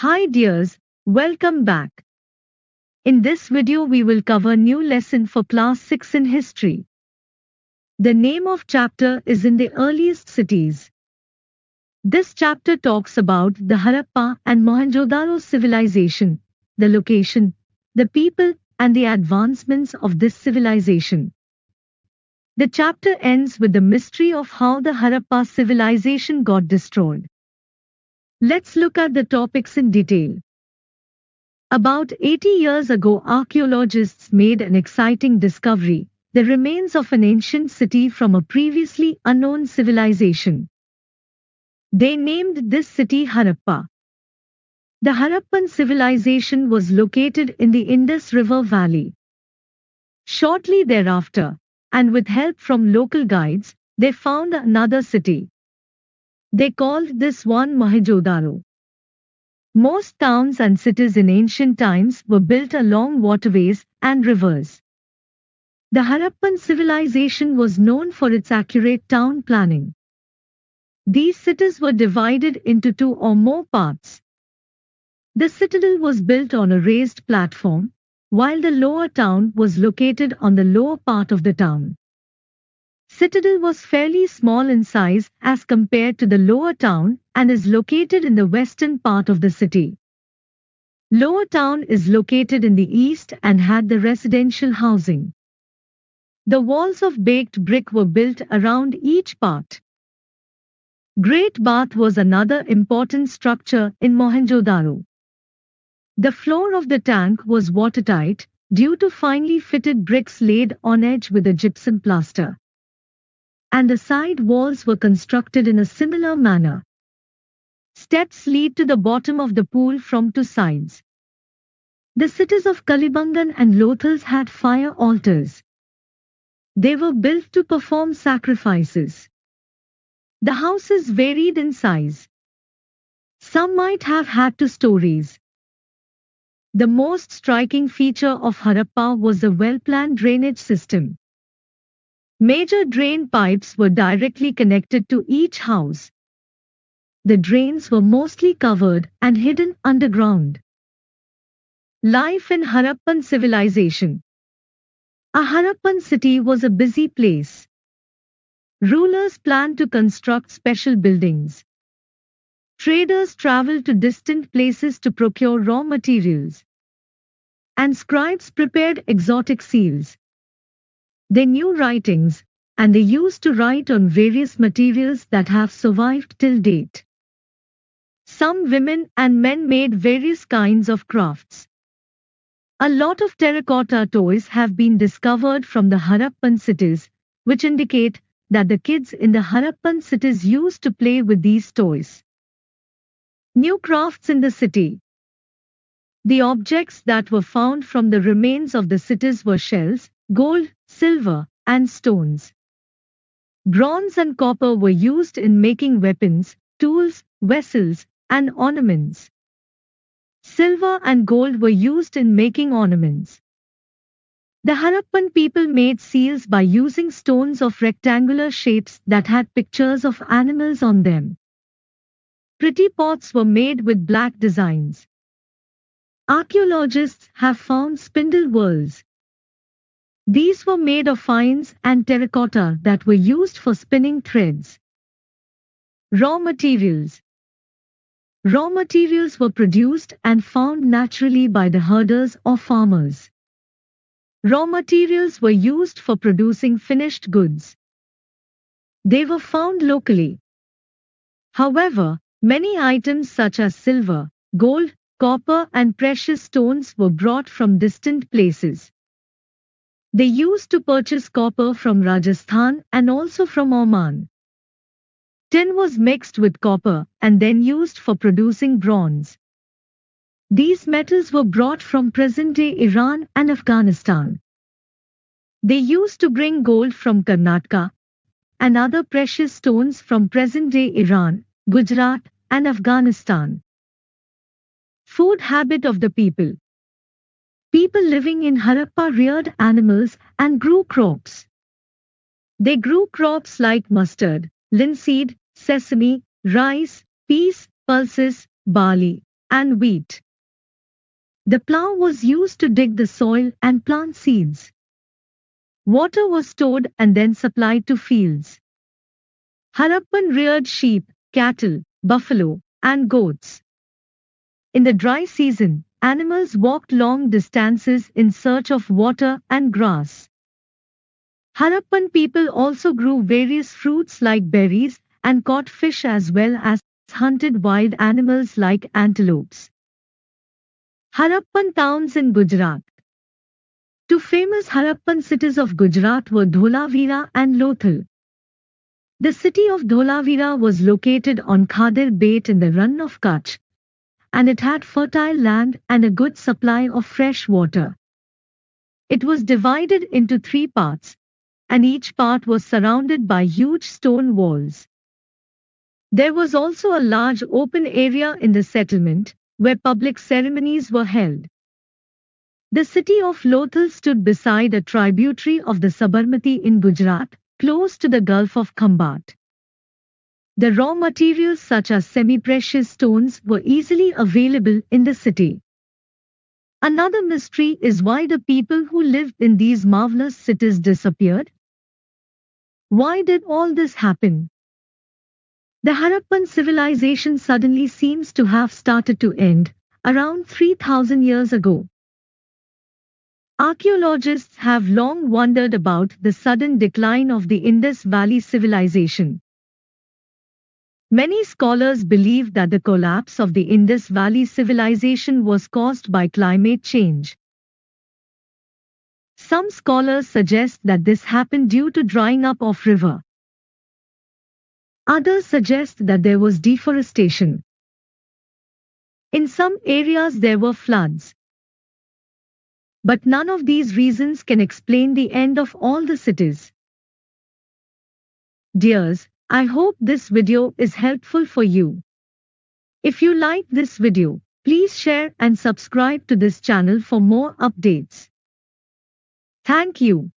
Hi dears, welcome back. In this video we will cover new lesson for class 6 in history. The name of chapter is in the earliest cities. This chapter talks about the Harappa and Mohenjo-Daro civilization, the location, the people and the advancements of this civilization. The chapter ends with the mystery of how the Harappa civilization got destroyed. Let's look at the topics in detail. About 80 years ago, archaeologists made an exciting discovery, the remains of an ancient city from a previously unknown civilization. They named this city Harappa. The Harappan civilization was located in the Indus River Valley. Shortly thereafter, and with help from local guides, they found another city. They called this one Mohenjo-Daro. Most towns and cities in ancient times were built along waterways and rivers. The Harappan civilization was known for its accurate town planning. These cities were divided into two or more parts. The citadel was built on a raised platform, while the lower town was located on the lower part of the town. Citadel was fairly small in size as compared to the lower town and is located in the western part of the city. Lower town is located in the east and had the residential housing. The walls of baked brick were built around each part. Great Bath was another important structure in Mohenjo-Daro. The floor of the tank was watertight due to finely fitted bricks laid on edge with a gypsum plaster. And the side walls were constructed in a similar manner. Steps lead to the bottom of the pool from two sides. The cities of Kalibangan and Lothals had fire altars. They were built to perform sacrifices. The houses varied in size. Some might have had two stories. The most striking feature of Harappa was the well-planned drainage system. Major drain pipes were directly connected to each house. The drains were mostly covered and hidden underground. Life in Harappan civilization. A Harappan city was a busy place. Rulers planned to construct special buildings. Traders traveled to distant places to procure raw materials. And scribes prepared exotic seals. They knew writings, and they used to write on various materials that have survived till date. Some women and men made various kinds of crafts. A lot of terracotta toys have been discovered from the Harappan cities, which indicate that the kids in the Harappan cities used to play with these toys. New crafts in the city. The objects that were found from the remains of the cities were shells, gold, silver, and stones. Bronze and copper were used in making weapons, tools, vessels, and ornaments. Silver and gold were used in making ornaments. The Harappan people made seals by using stones of rectangular shapes that had pictures of animals on them. Pretty pots were made with black designs. Archaeologists have found spindle whorls. These were made of fines and terracotta that were used for spinning threads. Raw materials. Raw materials were produced and found naturally by the herders or farmers. Raw materials were used for producing finished goods. They were found locally. However, many items such as silver, gold, copper and precious stones were brought from distant places. They used to purchase copper from Rajasthan and also from Oman. Tin was mixed with copper and then used for producing bronze. These metals were brought from present-day Iran and Afghanistan. They used to bring gold from Karnataka and other precious stones from present-day Iran, Gujarat, and Afghanistan. Food habit of the people. People living in Harappa reared animals and grew crops. They grew crops like mustard, linseed, sesame, rice, peas, pulses, barley, and wheat. The plough was used to dig the soil and plant seeds. Water was stored and then supplied to fields. Harappan reared sheep, cattle, buffalo, and goats. In the dry season, animals walked long distances in search of water and grass. Harappan people also grew various fruits like berries and caught fish as well as hunted wild animals like antelopes. Harappan towns in Gujarat. Two famous Harappan cities of Gujarat were Dholavira and Lothal. The city of Dholavira was located on Khadir Bait in the Rann of Kutch, and it had fertile land and a good supply of fresh water. It was divided into 3 parts, and each part was surrounded by huge stone walls. There was also a large open area in the settlement, where public ceremonies were held. The city of Lothal stood beside a tributary of the Sabarmati in Gujarat, close to the Gulf of Khambat. The raw materials such as semi-precious stones were easily available in the city. Another mystery is why the people who lived in these marvelous cities disappeared. Why did all this happen? The Harappan civilization suddenly seems to have started to end, around 3000 years ago. Archaeologists have long wondered about the sudden decline of the Indus Valley civilization. Many scholars believe that the collapse of the Indus Valley civilization was caused by climate change. Some scholars suggest that this happened due to drying up of river. Others suggest that there was deforestation. In some areas there were floods. But none of these reasons can explain the end of all the cities. Dears, I hope this video is helpful for you. If you like this video, please share and subscribe to this channel for more updates. Thank you.